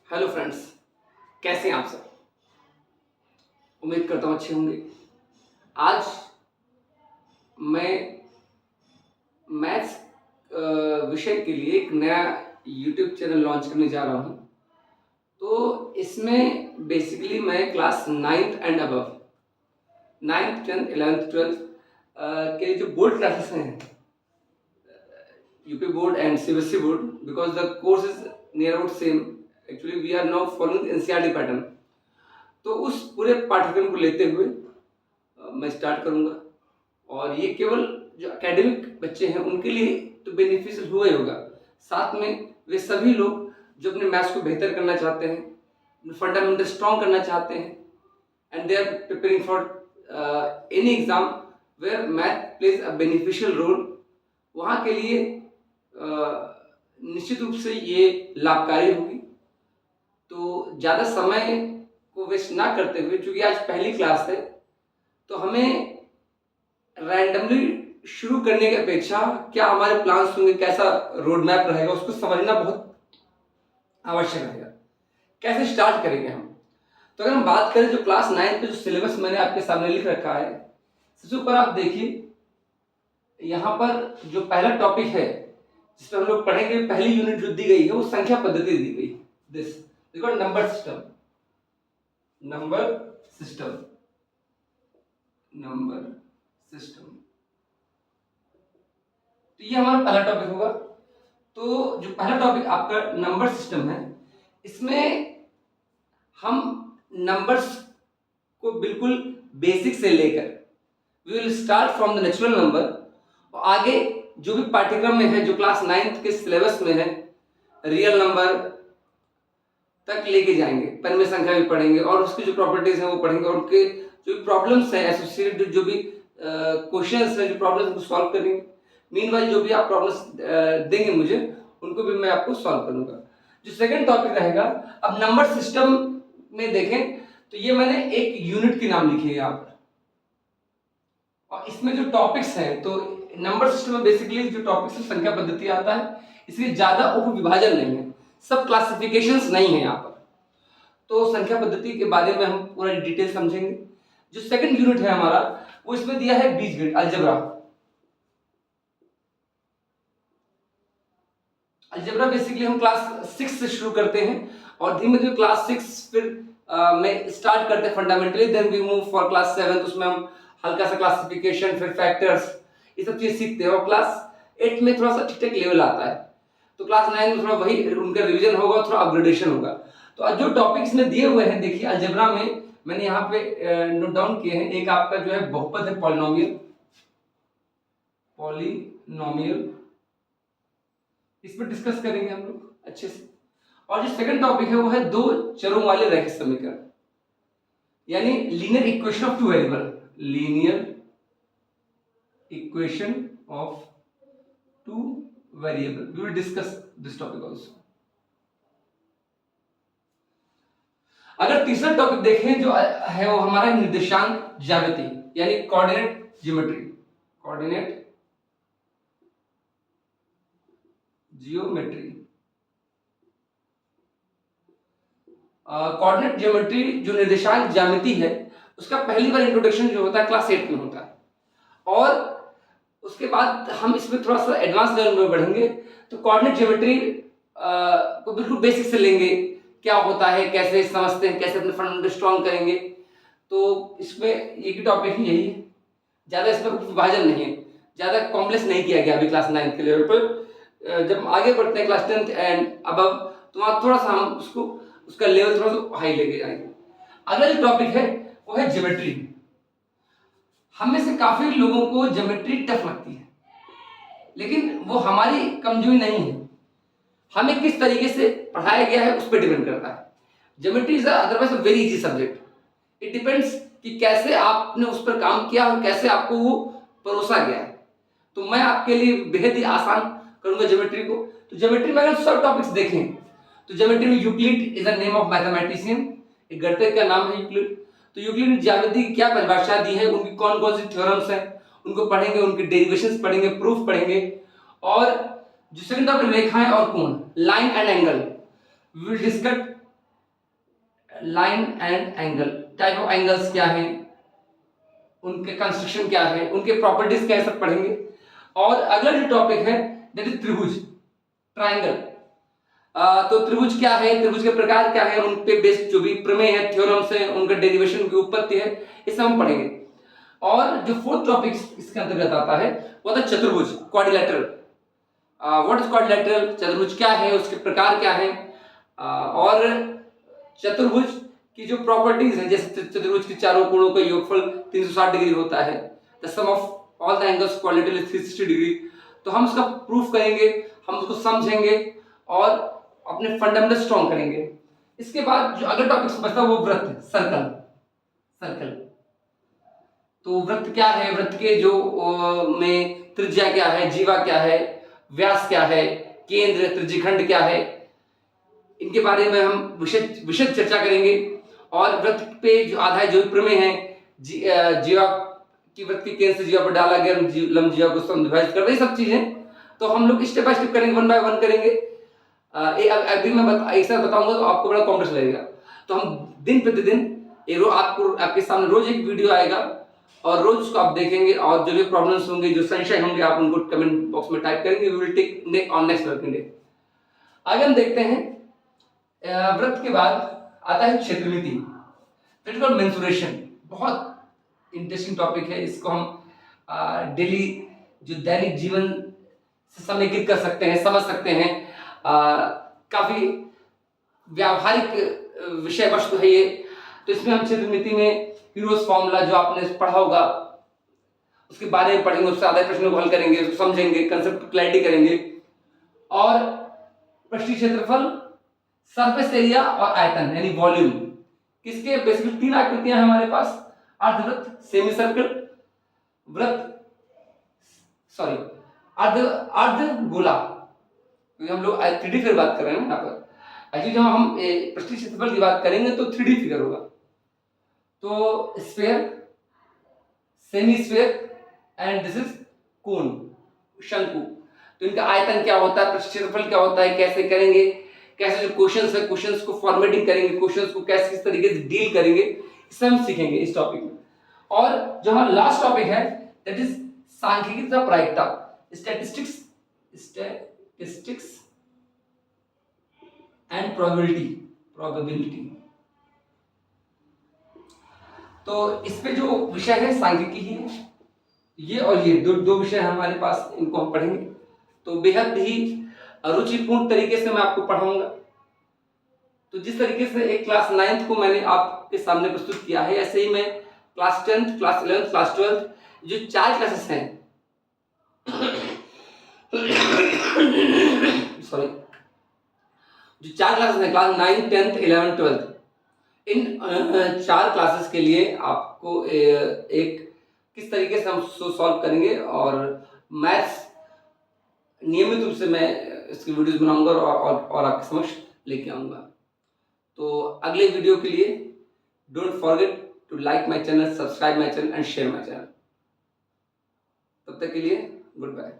Hello friends, कैसे हैं आप सब। उम्मीद करता हूँ अच्छे होंगे। आज मैं मैथ्स विषय के लिए एक नया यूट्यूब चैनल लॉन्च करने जा रहा हूँ। तो इसमें बेसिकली मैं class 9th and above 9th 10th 11th 12th के जो बोर्ड क्लासेस हैं, UP board and CBSE board, because the course is near about same. Actually we are now following NCERT pattern. तो उस पूरे पाठ्यक्रम को लेते हुए मैं स्टार्ट करूंगा। और ये केवल जो एकेडमिक बच्चे हैं उनके लिए तो बेनिफिशियल हुआ ही होगा, साथ में वे सभी लोग जो अपने मैथ्स को बेहतर करना चाहते हैं, फंडामेंटल स्ट्रॉन्ग करना चाहते हैं, and they are preparing for any exam where math plays a beneficial role, वहाँ के लिए निश्चित रूप से ये लाभकारी होगी। तो ज़्यादा समय को वेस्ट ना करते हुए, क्योंकि आज पहली क्लास है, तो हमें रैंडमली शुरू करने की अपेक्षा क्या हमारे प्लान्स होंगे, कैसा रोड मैप रहेगा, उसको समझना बहुत आवश्यक रहेगा। कैसे स्टार्ट करेंगे हम। तो अगर हम बात करें जो क्लास 9 पे जो सिलेबस मैंने आपके सामने लिख रखा है, सबसे ऊपर आप देखिए, यहाँ पर जो पहला टॉपिक है जिसमें हम लोग पढ़ेंगे, पहली यूनिट जो दी गई है वो संख्या पद्धति दी गई। दिस देखो, number system, number system, number system. तो ये हमारा पहला टॉपिक होगा। तो जो पहला टॉपिक आपका नंबर सिस्टम है, इसमें हम नंबर्स को बिल्कुल बेसिक से लेकर we will start from the natural number, और आगे जो भी पाठ्यक्रम में है, जो क्लास 9th के सिलेबस में है, रियल नंबर तक लेके जाएंगे। परिमेय संख्या भी पढ़ेंगे और उसकी जो प्रॉपर्टीज हैं वो पढ़ेंगे, और उनके जो प्रॉब्लम्स हैं एसोसिएटेड, जो भी क्वेश्चंस हैं, जो प्रॉब्लम्स को सॉल्व करेंगे। मीनवाइल जो भी आप प्रॉब्लम्स देंगे मुझे, उनको भी मैं आपको सॉल्व करूंगा। जो सेकंड टॉपिक रहेगा, अब नंबर सिस्टम में देखें तो ये मैंने एक यूनिट के नाम लिखे हैं यहाँ पर, और इसमें जो टॉपिक्स हैं, तो नंबर सिस्टम में बेसिकली जो टॉपिक्स है संख्या पद्धति आता है, इसलिए ज्यादा उप विभाजन नहीं है, सब क्लासिफिकेशंस नहीं है यहाँ पर। तो संख्या पद्धति के बारे में हम पूरा डिटेल समझेंगे। जो सेकंड यूनिट है हमारा, वो इसमें दिया है बीजगणित, अलजेब्रा। अलजेब्रा बेसिकली हम क्लास 6 से शुरू करते हैं, और धीमे धीमे क्लास 6 फिर में स्टार्ट करते हैं fundamentally, then we move for class 7। उसमें हम हल्का सा क्लासिफिकेशन, फिर फैक्टर्स, ये सब चीज सीखते हैं, और क्लास 8 में थोड़ा सा ठीक ठाक लेवल आता है। तो क्लास 9 में थोड़ा वही उनका रिवीजन होगा, थोड़ा अपग्रेडेशन होगा। तो आज जो टॉपिक्स में दिए हुए हैं, देखिए अलजेब्रा में मैंने यहाँ पे नोट डाउन किए हैं। एक आपका जो है बहुपद है, पॉलिनोमियल, पॉलिनोमियल, इस पर डिस्कस करेंगे हम लोग अच्छे से। और जो सेकंड टॉपिक है वो है दो चरों वाले रैखिक समीकरण, यानी linear equation of two variable, linear equation of two variable. We will discuss this topic also. अगर तीसरा टॉपिक देखें जो है, वो हमारा निर्देशांक ज्यामिति, यानी coordinate geometry, coordinate geometry. Coordinate geometry जो निर्देशांक ज्यामिति है, उसका पहली बार इंट्रोडक्शन जो होता है क्लास 8 में होता है, और उसके बाद हम इसमें थोड़ा सा एडवांस लेवल में बढ़ेंगे। तो कोऑर्डिनेट ज्योमेट्री को बिल्कुल बेसिक से लेंगे, क्या होता है, कैसे समझते हैं, कैसे अपने फंडामेंटल स्ट्रॉन्ग करेंगे। तो इसमें एक ही टॉपिक ही यही है, ज़्यादा इसमें विभाजन नहीं है, ज़्यादा कॉम्प्लेक्स नहीं किया गया अभी क्लास 9 के लेवल पर। जब आगे बढ़ते हैं क्लास 10th एंड अबव, तो वहाँ थोड़ा सा हम उसका लेवल थोड़ा सा हाई लेके जाएंगे। अगला जो टॉपिक है वो है ज्योमेट्री। हम में से काफी लोगों को ज्योमेट्री टफ लगती है, लेकिन वो हमारी कमजोरी नहीं है, हमें किस तरीके से पढ़ाया गया है उस पर डिपेंड करता है। Geometry is otherwise a very easy subject, it depends कि कैसे आपने उस पर काम किया और कैसे आपको वो परोसा गया है। तो मैं आपके लिए बेहद ही आसान करूंगा ज्योमेट्री को। तो ज्योमेट्री में अगर सब टॉपिक्स देखें, तो ज्योमेट्री में Euclid is the name of mathematician, एक गणितज्ञ का नाम है यूक्लिड। तो यूक्लिड ने ज्यामिति की क्या परिभाषा दी है, उनकी कौन कौन सी थ्योरम्स हैं, उनको पढ़ेंगे, उनके डेरिवेशंस पढ़ेंगे, प्रूफ पढ़ेंगे। और जो सेकंड टॉपिक रेखाएं और कोण, line and angle, we will discuss line and angle, type of angles क्या हैं, उनके कंस्ट्रक्शन क्या है, उनके प्रॉपर्टीज क्या है, सब पढ़ेंगे। और अगला जो टॉपिक है दैट इज त्रिभुज, ट्राइंगल। तो त्रिभुज क्या है, त्रिभुज के प्रकार क्या है, उन पे बेस्ड जो भी प्रमेय है, थ्योरम्स है, उनका डेरिवेशन की उत्पत्ति है, ये सब हम पढ़ेंगे। और जो फोर्थ टॉपिक इसके अंतर्गत आता है वो था चतुर्भुज, क्वाड्रिलेटरल। व्हाट इज क्वाड्रिलेटरल, चतुर्भुज क्या है, उसके प्रकार क्या है, और चतुर्भुज की जो प्रॉपर्टीज है, जैसे चतुर्भुज के चारों कोणों का योगफल 360 डिग्री होता है, the sum of all the angles quadrilateral is 360 degree. तो हम उसका प्रूफ करेंगे, हम उसको समझेंगे और अपने फंडामेंटल स्ट्रॉन्ग करेंगे। इसके बाद जो अगला टॉपिक बचता है वो वृत्त, सर्कल। सर्कल तो वृत्त क्या है, वृत्त के जो में त्रिज्या क्या है, जीवा क्या है, व्यास क्या है, केंद्र, त्रिज्यखंड क्या है, इनके बारे में हम विशद चर्चा करेंगे। और वृत्त पे जो आधारित जो प्रमेय है, जीवा की वृत्त के केंद्र से जीवा पर डाला गया लंब जीवा को समविभाजित कर दे, सब चीजें तो हम लोग स्टेप बाय स्टेप करेंगे, वन बाय वन करेंगे। अभी मैं एक साथ बताऊंगा तो आपको बड़ा कॉम्प्लेक्स लगेगा। तो हम दिन प्रतिदिन आपको आपके सामने रोज एक वीडियो आएगा और रोज उसको आप देखेंगे, और जो भी प्रॉब्लम्स होंगे, जो संशय होंगे, आप उनको कमेंट बॉक्स में टाइप करेंगे। We will take on next working day. आगे हम देखते हैं वृत्त के बाद आता है क्षेत्रमिति, दैट इज कॉल्ड मेंसुरेशन। बहुत इंटरेस्टिंग टॉपिक है, इसको हम डेली जो दैनिक जीवन से समेकित कर सकते हैं, समझ सकते हैं। काफी व्यावहारिक विषय वस्तु है ये। तो इसमें हम क्षेत्रमिति में हीरोज फॉर्मूला जो आपने पढ़ा होगा उसके बारे में पढ़ेंगे, उससे आधारित प्रश्नों को हल करेंगे, उसको समझेंगे, कंसेप्ट क्लैरिटी करेंगे। और पृष्ठीय क्षेत्रफल, सरफेस एरिया और आयतन यानी वॉल्यूम, किसके बेसिकली तीन आकृतियां हैं हमारे पास, अर्धवृत्त, सेमी सर्कल, वृत्त, सॉरी अर्ध गोला, क्योंकि हम लोग 3D फिगर बात कर रहे हैं ना यहाँ पर। एक्चुअली जब हम पृष्ठीय क्षेत्रफल की बात करेंगे तो 3D फिगर होगा। तो sphere, semi sphere and this is cone, शंकु। तो इनका आयतन क्या होता है, पृष्ठीय क्षेत्रफल क्या होता है, कैसे करेंगे, कैसे जो क्वेश्चंस है, क्वेश्चंस को फॉर्मेटिंग करेंगे, क्वेश्चंस को कैसे किस तरीके से डील करेंगे, सब हम सीखेंगे इस टॉपिक में। और जो हमारा लास्ट टॉपिक है दैट इज सांख्यिकी तथा प्रायिकता, स्टैटिस्टिक्स एंड प्रोबेबिलिटी। तो इस पे जो विषय है सांख्यिकी ही है, ये और ये दो विषय हमारे पास, इनको हम पढ़ेंगे। तो बेहद ही रुचिपूर्ण तरीके से मैं आपको पढ़ाऊंगा। तो जिस तरीके से एक क्लास 9th को मैंने आपके सामने प्रस्तुत किया है, ऐसे ही मैं class 10th, class 11th, class 12th जो 4 क्लासेस हैं सॉरी जो 4 क्लासेस हैं, क्लास 9, 10th, 11th, 12th, इन 4 क्लासेस के लिए आपको एक किस तरीके से हम सॉल्व करेंगे, और मैथ्स नियमित रूप से मैं इसकी वीडियोस बनाऊंगा और आपके समक्ष लेके आऊंगा। तो अगले वीडियो के लिए don't forget to like my channel, subscribe my channel and share my channel. तब तक के लिए गुड बाय।